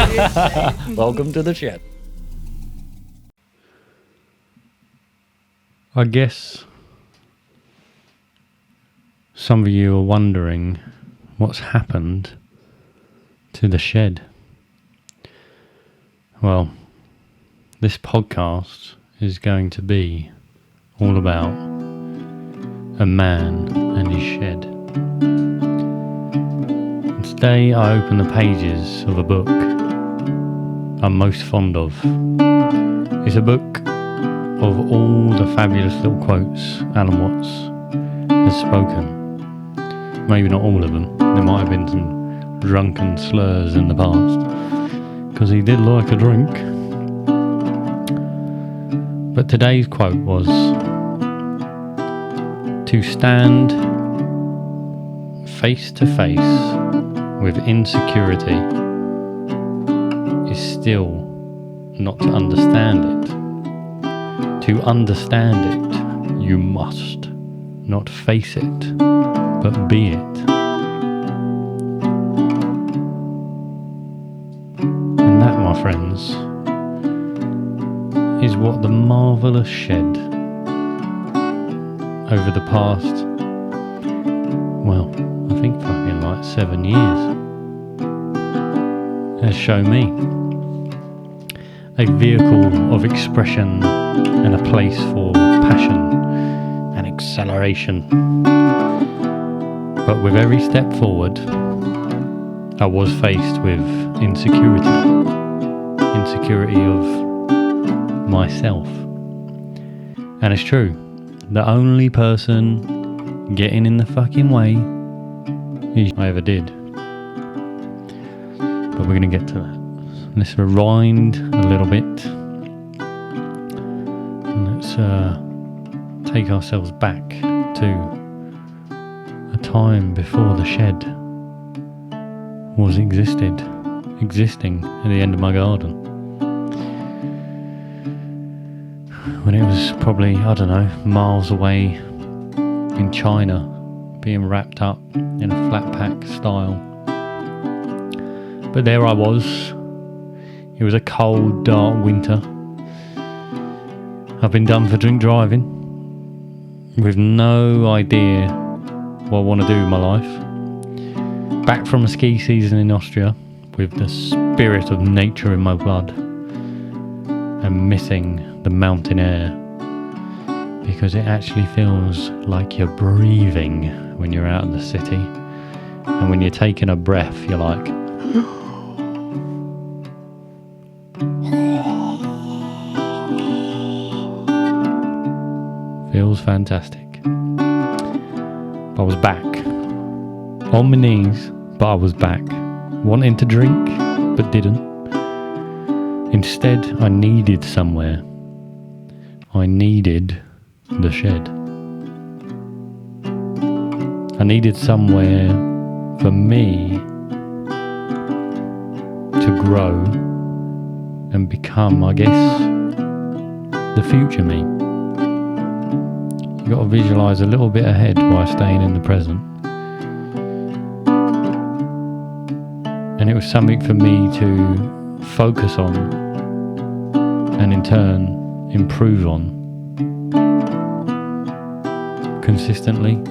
Welcome to the shed. I guess some of you are wondering what's happened to the shed. Well, this podcast is going to be all about a man and his shed. And today I open the pages of a book I'm most fond of. It's a book of all the fabulous little quotes Alan Watts has spoken. Maybe not all of them. There might have been some drunken slurs in the past, because he did like a drink. But today's quote was, "To stand face to face with insecurity is still not to understand it. To understand it, you must not face it, but be it." And that, my friends, is what the marvellous shed over the past, well, I think fucking like 7 years has shown me. A vehicle of expression and a place for passion and acceleration. But with every step forward, I was faced with insecurity of myself. And it's true, the only person getting in the fucking way is I ever did. But we're going to get to that. Let's rewind a little bit and let's take ourselves back to a time before the shed was existing at the end of my garden, when it was probably, I don't know, miles away in China, being wrapped up in a flat pack style. But there I was. It was a cold, dark winter. I've been done for drink driving, with no idea what I want to do with my life. Back from a ski season in Austria, with the spirit of nature in my blood, and missing the mountain air, because it actually feels like you're breathing when you're out in the city, and when you're taking a breath, you're like, feels fantastic. I was back on my knees, but I was back, wanting to drink but didn't. Instead, I needed somewhere. I needed the shed. I needed somewhere for me to grow and become, I guess, the future me. You've got to visualise a little bit ahead while staying in the present. And it was something for me to focus on and in turn improve on. Consistently,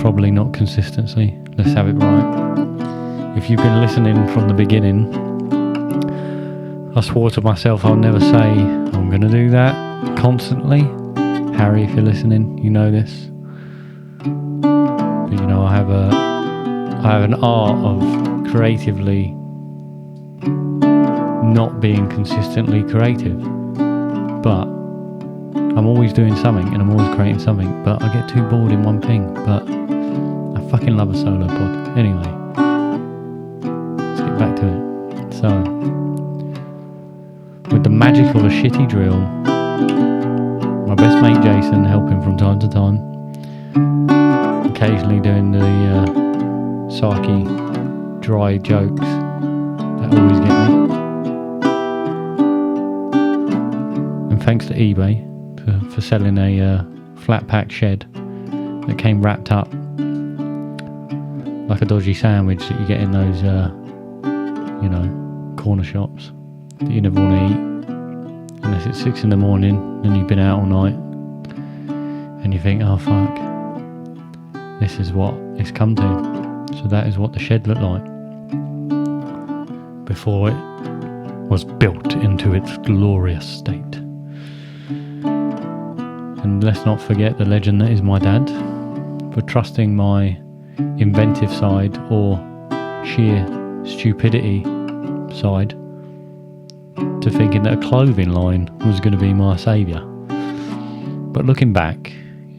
probably not consistently, let's have it right. If you've been listening from the beginning, I swore to myself I'll never say I'm going to do that constantly. Harry, if you're listening, you know this. But you know, I have an art of creatively not being consistently creative. But I'm always doing something and I'm always creating something, but I get too bored in one thing. But I fucking love a solo pod. Anyway, let's get back to it. So, with the magic of a shitty drill, my best mate Jason helping from time to time, occasionally doing the sarky, dry jokes that always get me. And thanks to eBay for selling a flat pack shed that came wrapped up like a dodgy sandwich that you get in those, corner shops that you never want to eat unless it's 6 in the morning and you've been out all night and you think, oh fuck, this is what it's come to. So that is what the shed looked like before it was built into its glorious state. And let's not forget the legend that is my dad for trusting my inventive side or sheer stupidity side to thinking that a clothing line was going to be my saviour. But looking back,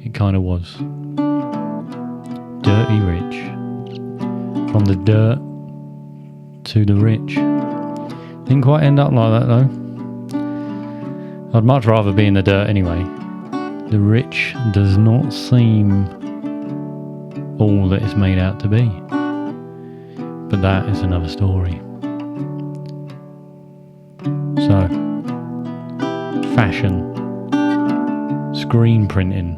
it kind of was. Dirty rich. From the dirt to the rich. Didn't quite end up like that though. I'd much rather be in the dirt anyway. The rich does not seem all that it's made out to be. But that is another story. So, fashion, screen printing,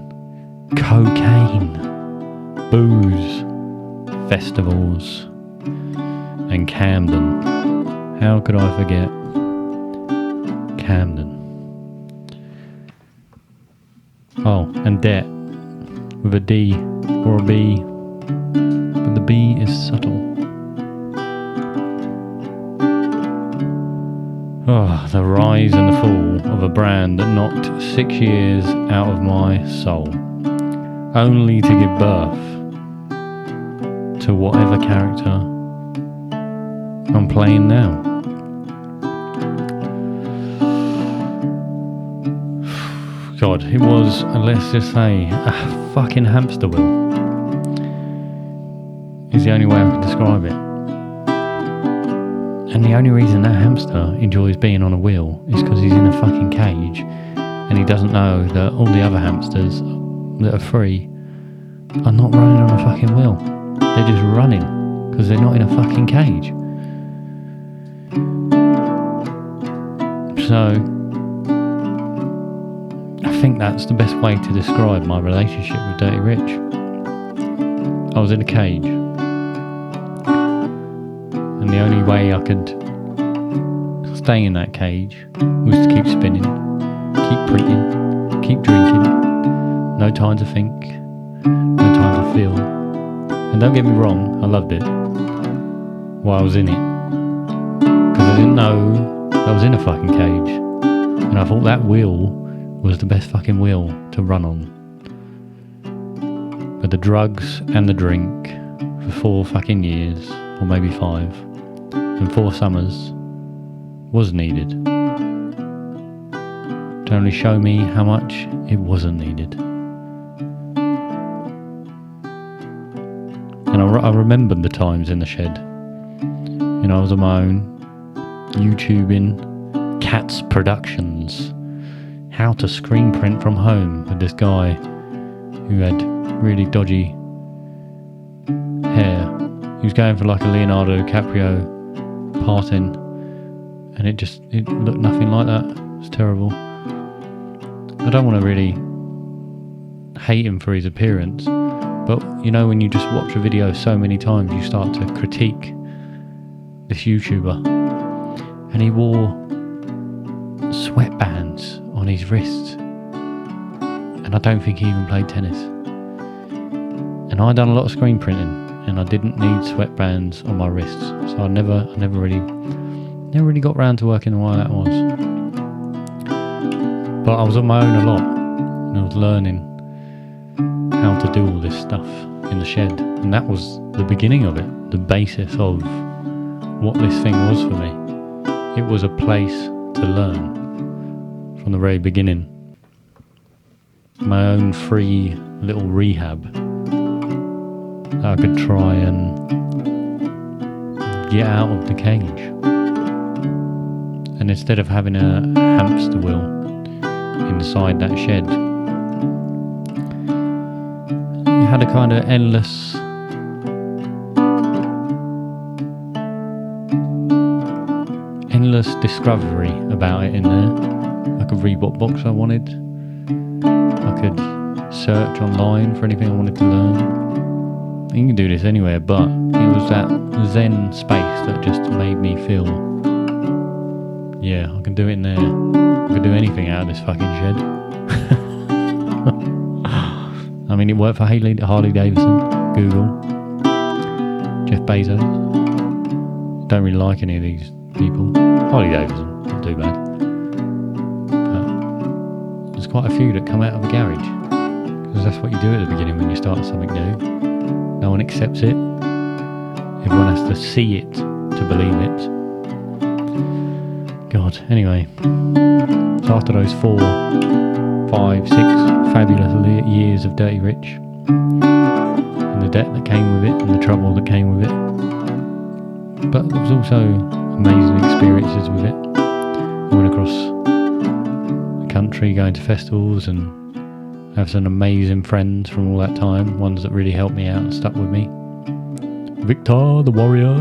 cocaine, booze, festivals, and Camden. How could I forget Camden? Oh, and debt with a D or a B, but the B is subtle. Oh, the rise and the fall of a brand that knocked 6 years out of my soul, only to give birth to whatever character I'm playing now. God, it was, let's just say, a fucking hamster wheel. Is the only way I can describe it. And the only reason that hamster enjoys being on a wheel is because he's in a fucking cage and he doesn't know that all the other hamsters that are free are not running on a fucking wheel. They're just running because they're not in a fucking cage. So, I think that's the best way to describe my relationship with Dirty Rich. I was in a cage. And the only way I could stay in that cage was to keep spinning, keep printing, keep drinking. No time to think, no time to feel. And don't get me wrong, I loved it while I was in it. Because I didn't know I was in a fucking cage. And I thought that wheel was the best fucking wheel to run on. But the drugs and the drink for 4 fucking years, or maybe 5, and 4 summers was needed to only show me how much it wasn't needed. And I remembered the times in the shed. You know, I was on my own, YouTubing, Cats Productions, how to screen print from home with this guy who had really dodgy hair. He was going for like a Leonardo DiCaprio parting, and it looked nothing like that. It was terrible. I don't want to really hate him for his appearance, but you know, when you just watch a video so many times, you start to critique this YouTuber. And he wore sweatbands on his wrists, and I don't think he even played tennis. And I done a lot of screen printing, and I didn't need sweatbands on my wrists, so I never really got round to working why that was. But I was on my own a lot, and I was learning how to do all this stuff in the shed, and that was the beginning of it, the basis of what this thing was for me. It was a place to learn from the very beginning. My own free little rehab that I could try and get out of the cage. And instead of having a hamster wheel inside that shed, you had a kind of endless discovery about it in there. I could read what books I wanted. I could search online for anything I wanted to learn. You can do this anywhere, but it was that Zen space that just made me feel yeah, I can do it in there. I can do anything out of this fucking shed. I mean, it worked for Harley Davidson, Google, Jeff Bezos. Don't really like any of these people. Harley Davidson, not too bad. But there's quite a few that come out of a garage. Because that's what you do at the beginning when you start something new. No one accepts it. Everyone has to see it to believe it. God, anyway. So after those 4, 5, 6 fabulous years of Dirty Rich, and the debt that came with it, and the trouble that came with it, but there was also amazing experiences with it. I went across the country going to festivals and have some amazing friends from all that time, ones that really helped me out and stuck with me. Victor, the warrior,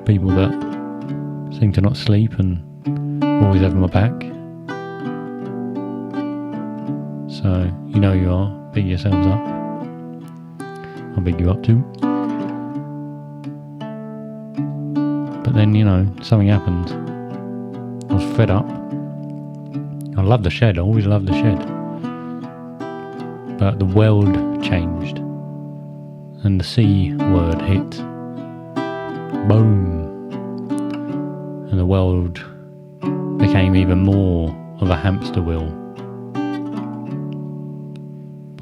people that seem to not sleep and always have my back. So, you know you are, big yourselves up. I'll big you up too. But then, you know, something happened. I was fed up. I love the shed, I always loved the shed. But the world changed. And the C word hit. Boom. And the world became even more of a hamster wheel.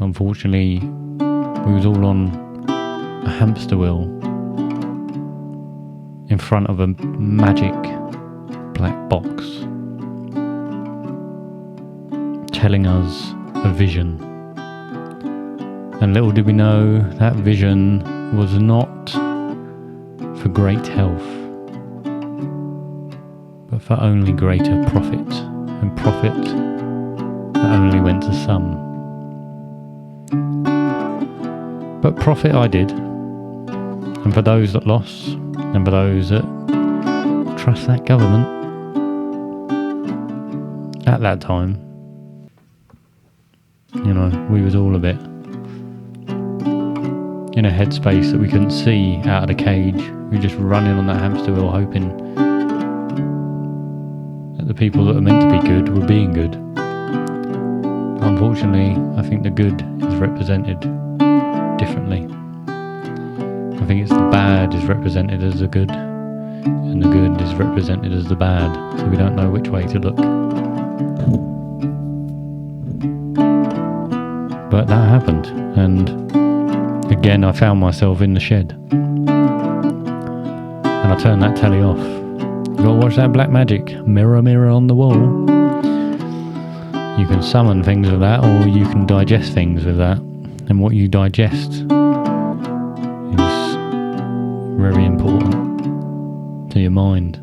Unfortunately, we was all on a hamster wheel in front of a magic black box telling us a vision. And little did we know that vision was not for great health, but for only greater profit, and profit that only went to some. But profit I did, and for those that lost, and for those that trust that government, at that time, you know, we was all a bit in a headspace that we couldn't see out of the cage. We were just running on that hamster wheel hoping that the people that are meant to be good were being good. Unfortunately, I think the good is represented differently. I think it's the bad is represented as the good, and the good is represented as the bad, so we don't know which way to look. But that happened, and again I found myself in the shed, and I turned that telly off. You gotta watch that black magic. Mirror, mirror on the wall. You can summon things with that, or you can digest things with that. And what you digest is very important to your mind.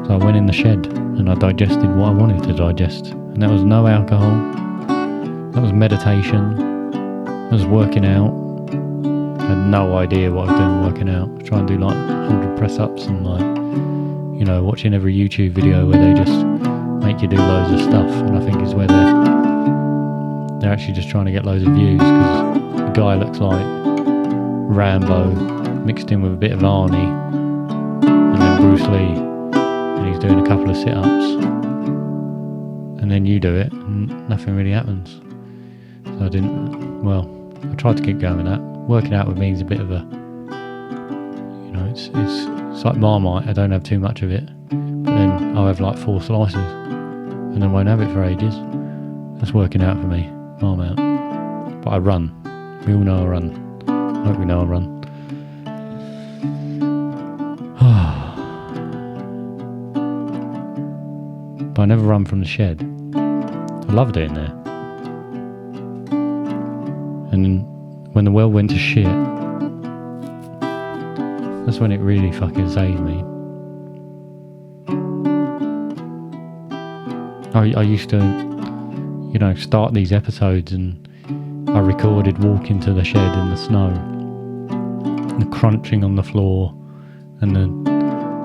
So I went in the shed and I digested what I wanted to digest. And that was no alcohol. That was meditation. That was working out. I had no idea what I was doing working out. I was trying to do like 100 press-ups and like, you know, watching every YouTube video where they just make you do loads of stuff. And I think is where they're actually just trying to get loads of views, because the guy looks like Rambo mixed in with a bit of Arnie and then Bruce Lee, and he's doing a couple of sit-ups, and then you do it and nothing really happens. So I tried to keep going with that. Working out with me is a bit of a, you know, it's like Marmite. I don't have too much of it, but then I'll have like 4 slices and then won't have it for ages. That's working out for me. Marmite. But I run. We all know I run. I hope we know I run. But I never run from the shed. I loved it in there. And then when the world went to shit, that's when it really fucking saved me. I used to, you know, start these episodes and I recorded walking to the shed in the snow, the crunching on the floor and the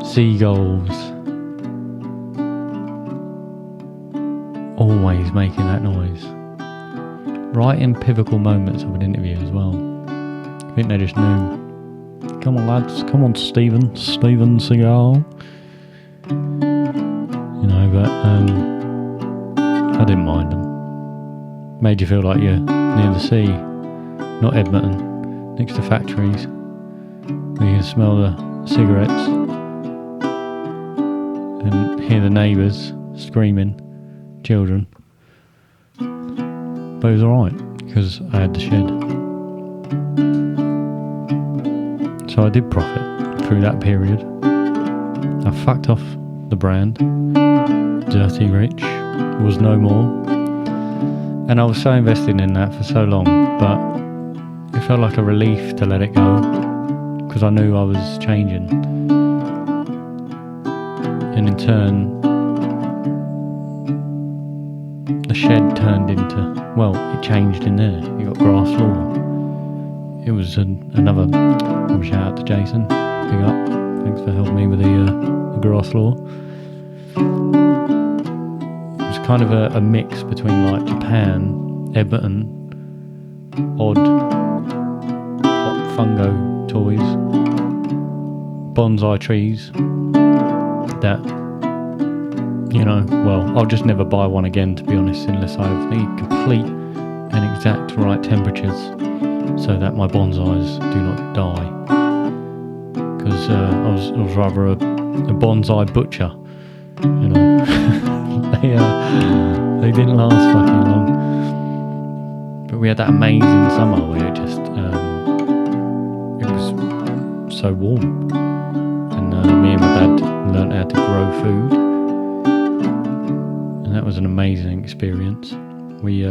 seagulls always making that noise. Right in pivotal moments of an interview as well. I think they just knew. Come on lads, come on Steven Seagal. But I didn't mind them. Made you feel like you're near the sea, not Edmonton, next to factories, where you can smell the cigarettes and hear the neighbours screaming, children. But it was alright, because I had the shed. So I did profit through that period. I fucked off the brand. Dirty Rich was no more. And I was so invested in that for so long, but it felt like a relief to let it go, because I knew I was changing. And in turn, the shed turned into, well, it changed in there. You got grass floor. It was another shout out to Jason. Big up. Thanks for helping me with the grass floor. It was kind of a mix between like Japan, Edmonton, odd hot fungo toys, bonsai trees that, well, I'll just never buy one again, to be honest, unless I have the complete and exact right temperatures so that my bonsais do not die. Because I was rather a bonsai butcher, they didn't last fucking long. But we had that amazing summer where it just it was so warm, and me and my dad learnt how to grow food, and that was an amazing experience. We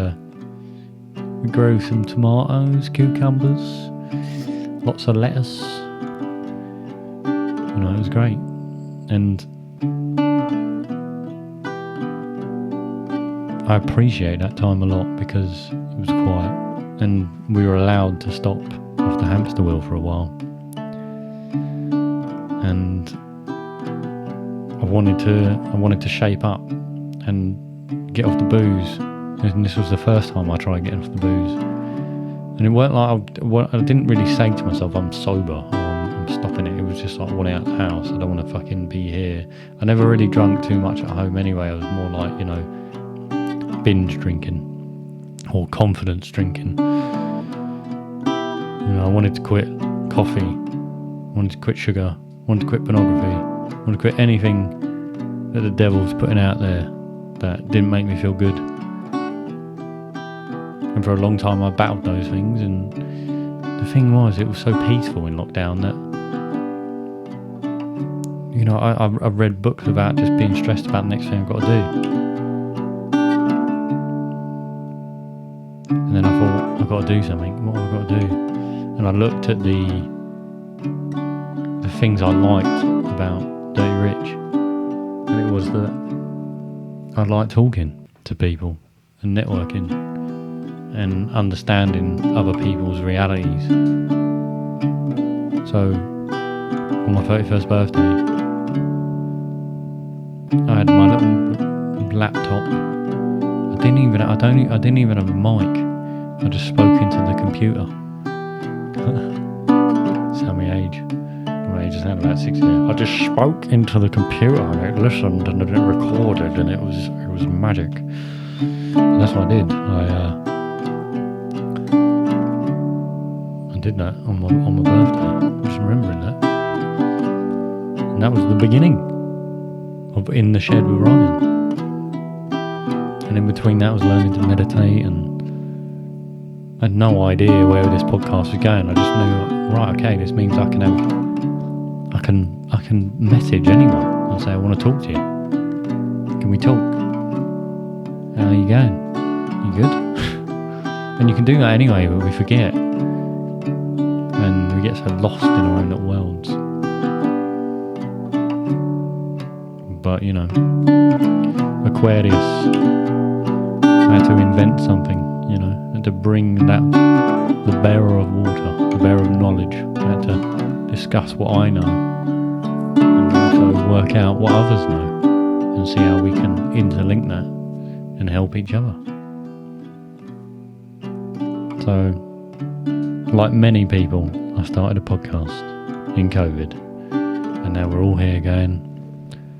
grew some tomatoes, cucumbers, lots of lettuce. It was great, and I appreciate that time a lot because it was quiet, and we were allowed to stop off the hamster wheel for a while. And I wanted to shape up and get off the booze, and this was the first time I tried getting off the booze. And it weren't like I didn't really say to myself, I'm sober, or I'm stopping it. It was just like, I want out of the house, I don't want to fucking be here. I never really drunk too much at home anyway. I was more like, binge drinking or confidence drinking. I wanted to quit coffee, I wanted to quit sugar, I wanted to quit pornography, I wanted to quit anything that the devil's putting out there that didn't make me feel good. And for a long time I battled those things, and the thing was, it was so peaceful in lockdown that I've read books about just being stressed about the next thing I've got to do. And then I thought, I've got to do something. What have I got to do? And I looked at the things I liked about Dirty Rich, and it was that I liked talking to people and networking and understanding other people's realities. So on my 31st birthday, I had my little laptop. I didn't even have a mic. I just spoke into the computer. That's how my age. My age is now about 60. I just spoke into the computer, and it listened, and it recorded, and it was magic. And that's what I did. I did that on my birthday. I'm just remembering that. And that was the beginning of In the Shed with Ryan. And in between that, I was learning to meditate, and I had no idea where this podcast was going. I just knew, right, okay, this means I can message anyone and say, I want to talk to you. Can we talk? How are you going? You good? And you can do that anyway, but we forget. And we get so lost in our own little worlds. But, Aquarius had to invent something, and to bring that, the bearer of water, the bearer of knowledge. I had to discuss what I know, and also work out what others know, and see how we can interlink that and help each other. So, like many people, I started a podcast in COVID, and now we're all here going,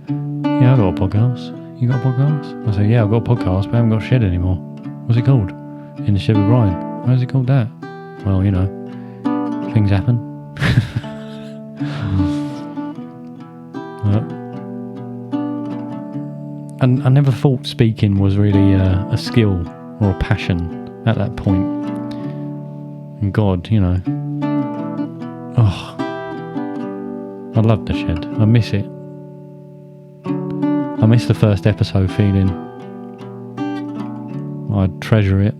Yeah, I got a podcast. You got a podcast? I said, yeah, I've got a podcast, but I haven't got a shed anymore. What's it called? In the Shed with Ryan. Why is it called that? Well, you know, things happen. And I never thought speaking was really a skill or a passion at that point. And God, you know, I love the Shed. I miss it. I miss the first episode feeling. I treasure it.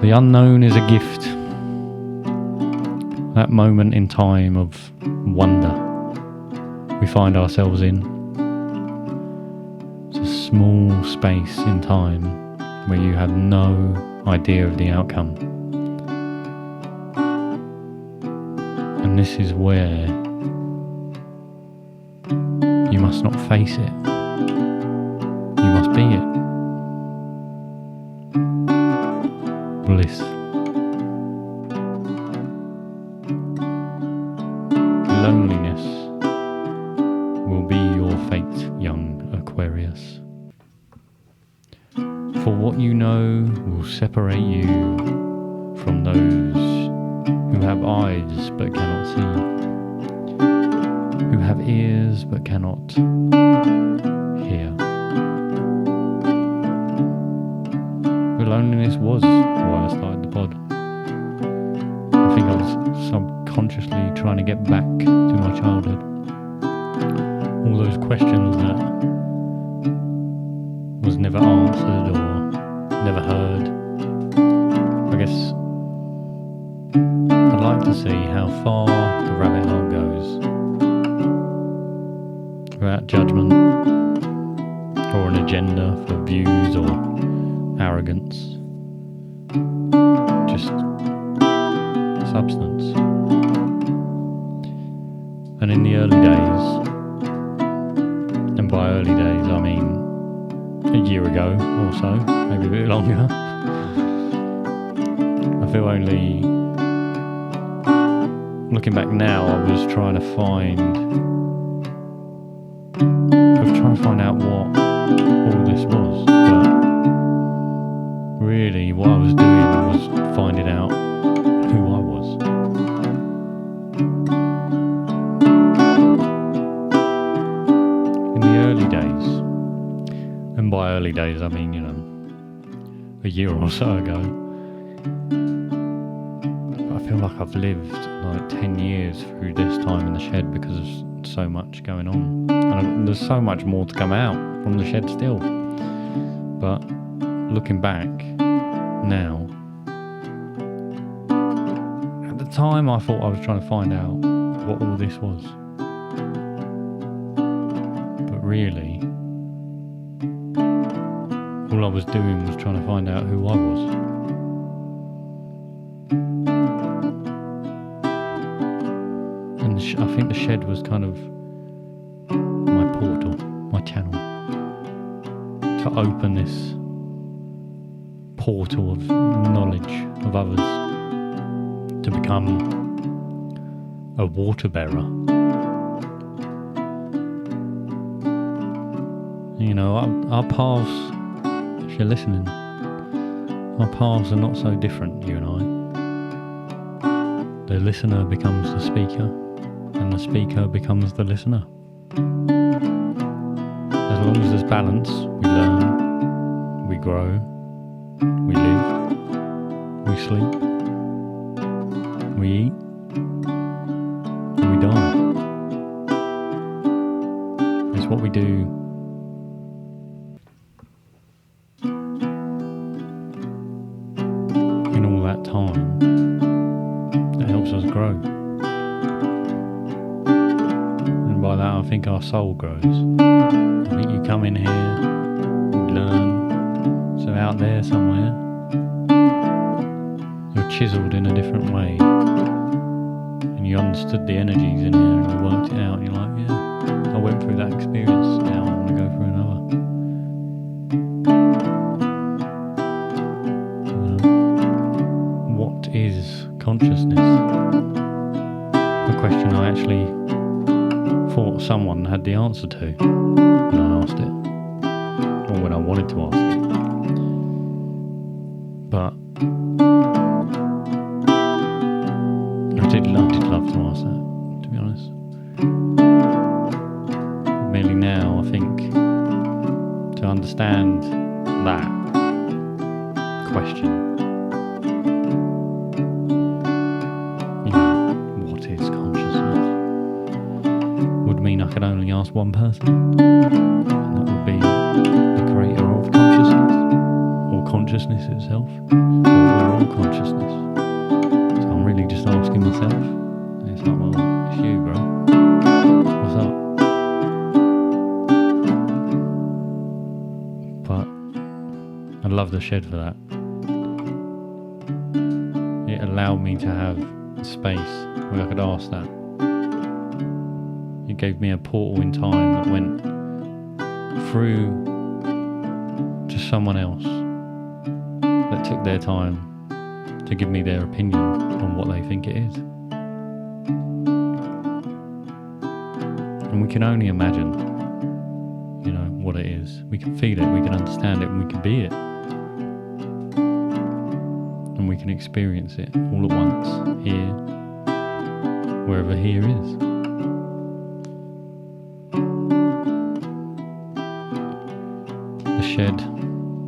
The unknown is a gift. That moment in time of wonder we find ourselves in. It's a small space in time where you have no idea of the outcome. And this is where you must not face it. You must be it. Bliss. Loneliness will be your fate, young Aquarius. For what you know will separate you from those who have eyes but cannot see, who have ears but cannot hear. The loneliness was why I started the pod. I think I was subconsciously trying to get back to my childhood. All those questions that was never answered or never heard. I guess I'd like to see how far the rabbit hole goes without judgment or an agenda for views or arrogance. Just substance. And in the early days, and by early days I mean a year ago or so, maybe a bit longer, I feel only, looking back now, I was trying to find out what all this was, but really what I was doing was finding out who I was. In the early days, and by early days I mean, you know, a year or so ago, I feel like I've lived like 10 years through this time in the Shed because of so much going on. And there's so much more to come out from the Shed still. But looking back now, at the time I thought I was trying to find out what all this was. But really, all I was doing was trying to find out who I was. And I think the Shed was kind of my portal, my channel, to open this portal of knowledge of others, to become a water bearer. You know, our paths, if you're listening, our paths are not so different, you and I. The listener becomes the speaker, and the speaker becomes the listener. As long as there's balance, we learn, we grow, we live, we sleep, we eat, and we die. It's what we do in all that time that helps us grow. And by that I think our soul grows. I think you come in here, you learn, so out there somewhere, you're chiselled in a different way. And you understood the energies in here and you worked it out and you're like, yeah, I went through that experience, now I want to go through another. What is consciousness? A question I actually thought someone had the answer to when I asked it, or when I wanted to ask it. But I did love to ask that, to be honest. Merely now, I think, to understand that question, what is consciousness, would mean I could only ask one person, and that would be the creator of consciousness, or consciousness itself, or we're all consciousness. So I'm really just asking myself, and it's like, well, it's you, bro. What's up? But I love the shed for that. It allowed me to have space where I could ask that. It gave me a portal in time that went through to someone else that took their time to give me their opinion on what they think it is. And we can only imagine, what it is. We can feel it, we can understand it, and we can be it. And we can experience it all at once, here, wherever here is. The shed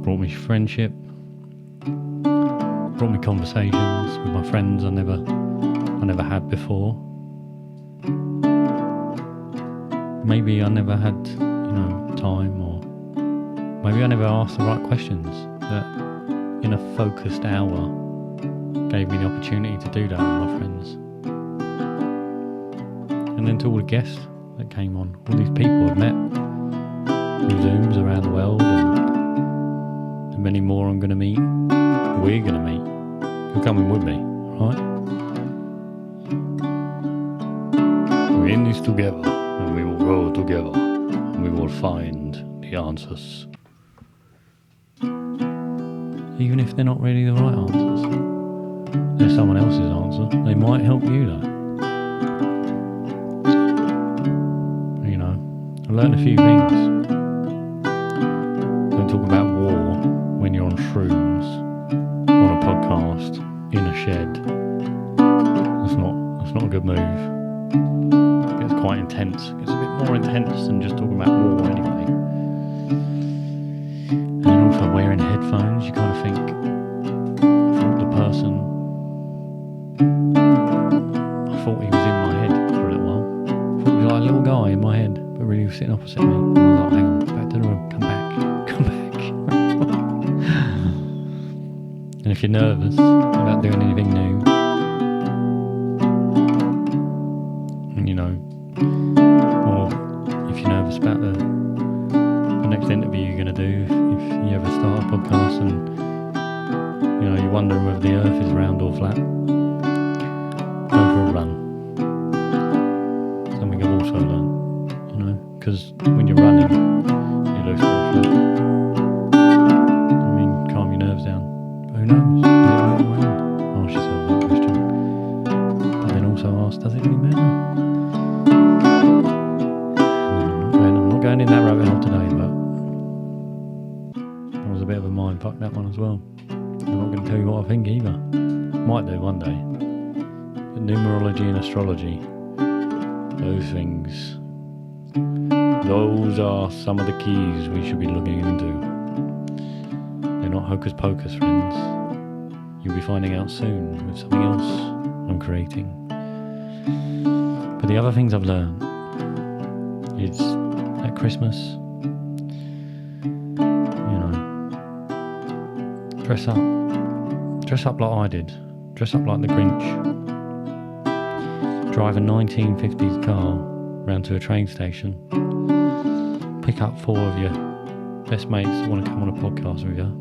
brought me friendship, brought me conversations with my friends I never had before. Maybe I never had, time, or maybe I never asked the right questions that in a focused hour gave me the opportunity to do that with my friends. And then to all the guests that came on, all these people I've met on Zooms around the world, and many more I'm going to meet, we're going to meet. You're coming with me, right? We're in this together, and we will grow together, and we will find the answers. Even if they're not really the right answers. They're someone else's answer. They might help you though. I learned a few things. Don't talk about war when you're on shrooms, on a podcast, in a shed. That's not a good move. It gets quite intense. It gets a bit more intense than just talking about war anyway. And then also wearing headphones, you kind of think, I thought he was in my head for a little while. I thought he was like a little guy in my head, but really he was sitting opposite me. And I was like, hang on, back to the room, come back. And if you're nervous about doing anything new, or if you're nervous about the next interview you're going to do, if you ever start a podcast and you're wondering whether the earth is round or flat, go for a run. Something I've also learned, because when you're running, it looks pretty flat. Calm your nerves down. But who knows? Ask yourself that question. But then also ask, does it really matter? I'm not going in that rabbit hole today, but that was a bit of a mind fuck, that one as well. I'm not going to tell you what I think either. Might do one day. But numerology and astrology, those are some of the keys we should be looking into. They're not hocus pocus, friends. You'll be finding out soon with something else I'm creating. But the other things I've learned is at Christmas, dress up like I did. Dress up like the Grinch. Drive a 1950s car round to a train station. Pick up 4 of your best mates that want to come on a podcast with you.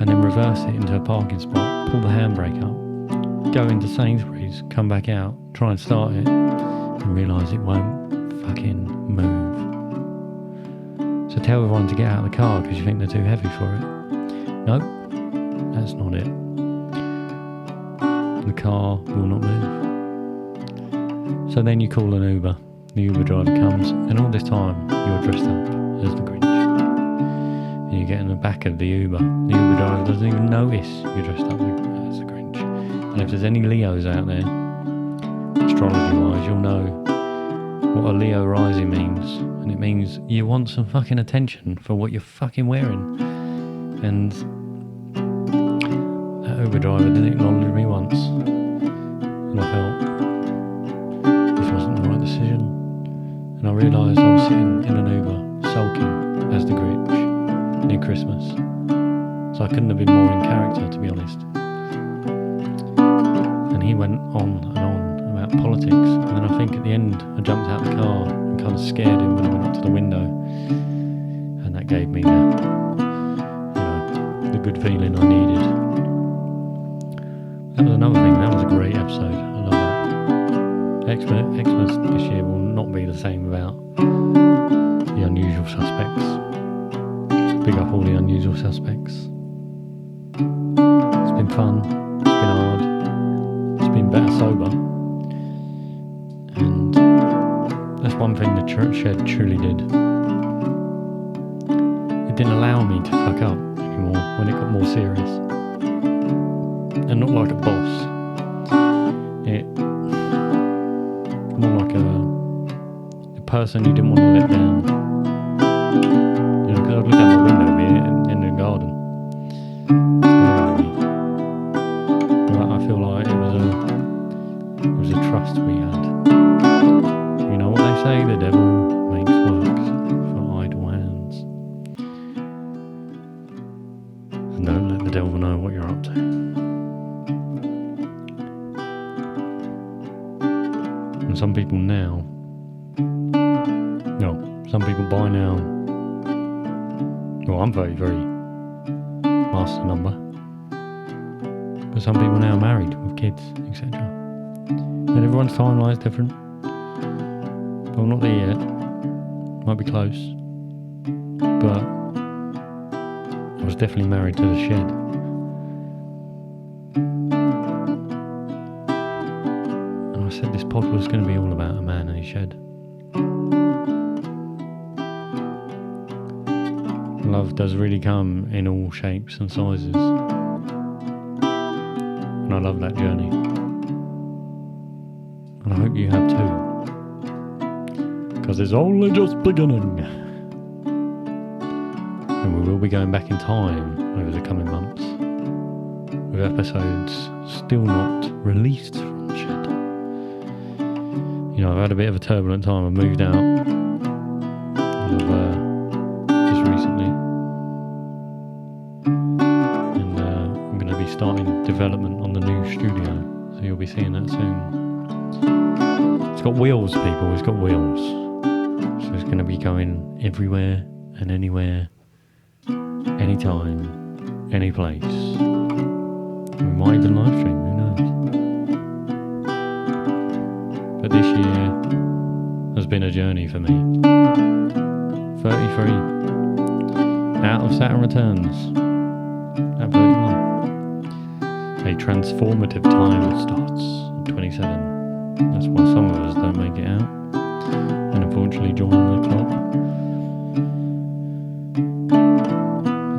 And then reverse it into a parking spot. Pull the handbrake up. Go into Sainsbury's. Come back out. Try and start it. And realise it won't fucking move. So tell everyone to get out of the car because you think they're too heavy for it. Nope, that's not it. The car will not move. So then you call an Uber. The Uber driver comes, and all this time you're dressed up as the Grinch. And you get in the back of the Uber. The Uber driver doesn't even notice you're dressed up as the Grinch. And if there's any Leos out there, astrology-wise, you'll know what a Leo rising means. And it means you want some fucking attention for what you're fucking wearing. And that Uber driver didn't acknowledge me once. And I felt this wasn't the right decision. And I realised I was sitting in an Uber, sulking as the Grinch near Christmas. So I couldn't have been more in character, to be honest. And he went on and on about politics. And then I think at the end, I jumped out the car and kind of scared him when I went up to the window. And that gave me the good feeling I needed. That was another thing. That was a great episode. I love that. Xmas this year will not be the same without the Unusual Suspects. Big up all the Unusual Suspects. It's been fun. It's been hard. It's been better sober. And that's one thing the shed truly did. It didn't allow me to fuck up anymore when it got more serious. And not like a boss. It more like a person you didn't want to let down. You know, because I'd look out my window in the garden. But I feel like it was a trust we had. You know what they say, the devil makes works for idle hands. And don't let the devil know what you're up to. And some people now, some people by now, well, I'm very, very master number, but some people now are married with kids, etc. And everyone's timeline is different. But I'm not there yet. Might be close. But I was definitely married to the shed. And I said this pod was going to be all about a man and his shed. Love does really come in all shapes and sizes. And I love that journey. And I hope you have too. Because it's only just beginning. And we will be going back in time over the coming months, with episodes still not released from the shed. You know, I've had a bit of a turbulent time. I've moved out just recently. And I'm going to be starting development on the new studio. So you'll be seeing that soon. It's got wheels, people. It's got wheels. So it's going to be going everywhere and anywhere, anytime, any place. We might even live stream, who knows? But this year has been a journey for me. 33. Out of Saturn Returns. At 31. A transformative time starts at 27. That's why some of us don't make it out. And unfortunately join the club.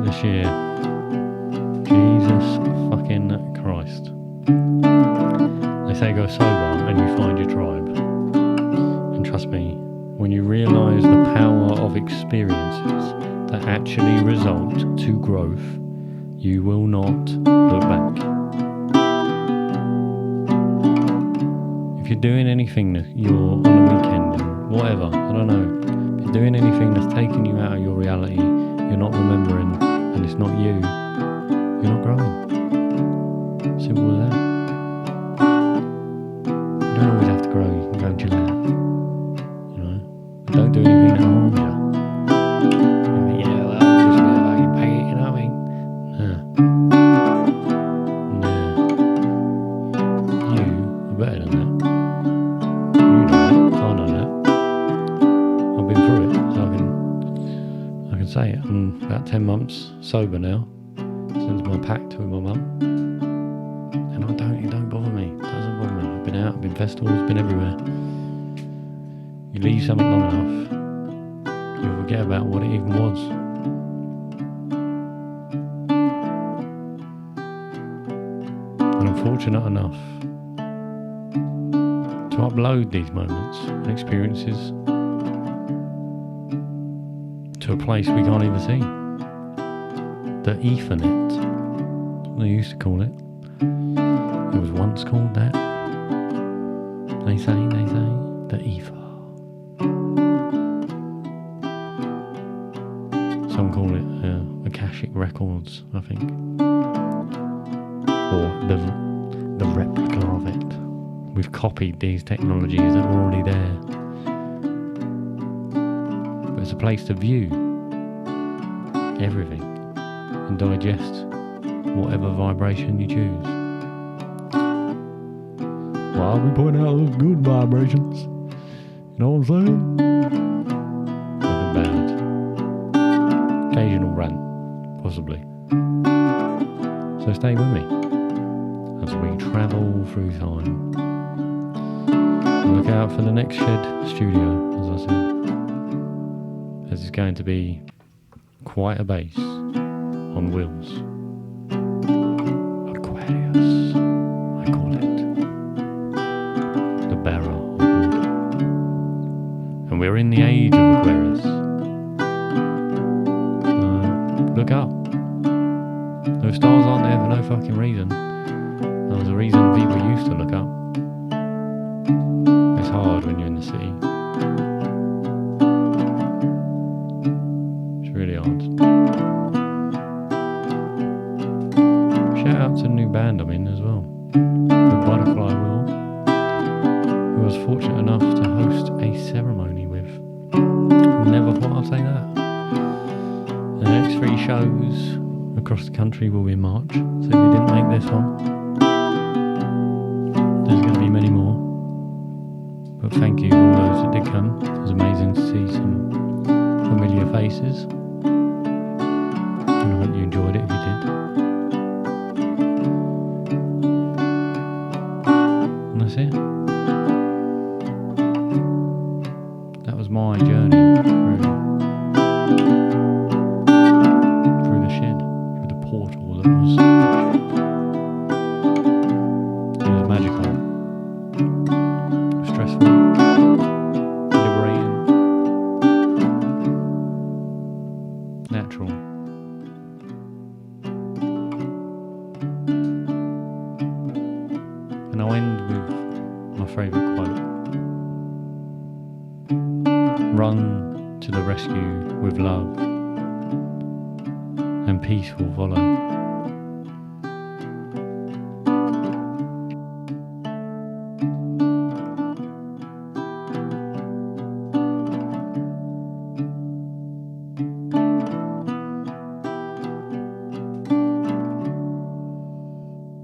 This year, Jesus fucking Christ. They say go sober and you find your tribe. And trust me, when you realise the power of experiences that actually result to growth, you will not look back. If you're doing anything that you're on the weekend and whatever, I don't know, if you're doing anything that's taking you out of your reality, you're not remembering, and it's not you, you're not growing. Simple as that. You don't always have to grow, you can go and chill out. You know? Don't do anything that harms you. Yeah, well, just whatever you pay it, you know what I mean? Nah. You are better than that. You know that, I know that. I've been through it, so I can say it. I'm about 10 months sober now, since my pact with my mum. And it don't bother me. It doesn't bother me. I've been out, I've been festivals, been everywhere. You leave something long enough, you'll forget about what it even was. And I'm fortunate enough to upload these moments and experiences to a place we can't even see. The Ethernet, that's what they used to call it. It was once called that. They say, the ether. Some call it Akashic Records, I think. Or the replica of it. We've copied these technologies that are already there. But it's a place to view everything and digest whatever vibration you choose. Well, we point out those good vibrations. You know what I'm saying? Nothing bad. Occasional rant, possibly. So stay with me as we travel through time. And look out for the next Shed Studio, as I said. As it's going to be quite a base on wheels. Aquarius, I call it. The bearer of water. And we're in the age of Aquarius. Look up. Those stars aren't there for no fucking reason. There was a reason people used to look up. It's hard when you're in the city. It's really hard. Shout out to the new band I'm in as well. The Butterfly Wheel, who was fortunate enough to host a ceremony with. Never thought I'd say that. The next 3 shows across the country will be in March, so if you didn't make this one, there's going to be many more. But thank you for all those that did come. It was amazing to see some familiar faces, and I hope you enjoyed it if you did. And that's it. That was my journey through the shed, through the portal that was the shed. It was magical, stressful, liberating, natural. And I'll end with my favourite quote. Run to the rescue with love, and peace will follow.